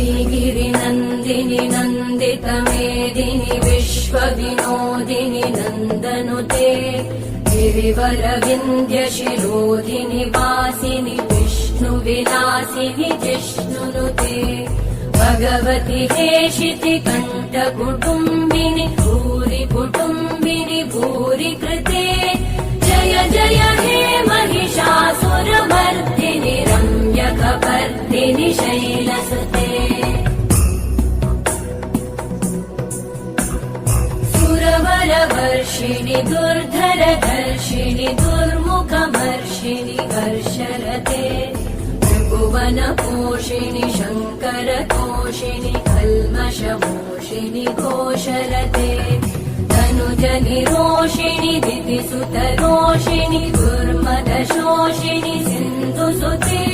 श्रीगिरिनन्दिनि नन्दितमेदिनि विश्वविनोदिनि नन्दनुते गिरिवरविन्द्यशिरोधिनि वासिनि विष्णुविलासिनि जिष्णुनुते भगवति हेशिति कण्ठकुटुम्बिनि भूरि कुटुम्बिनि भूरि कृते जय जय हे महिषासुरमर्दिनि रम्यकपर्दिनि शैलसुते सुरवरवर्षिणि दुर्धरधर्षिणि दुर्मुखमर्षिणि हर्षरते त्रिभुवनपोषिणि शङ्करतोषिणि कल्मषमोषिणि घोषरते तनुजनिरोषिणि दितिसुतरोषिणि दुर्मदशोषिणि सिन्धुसुते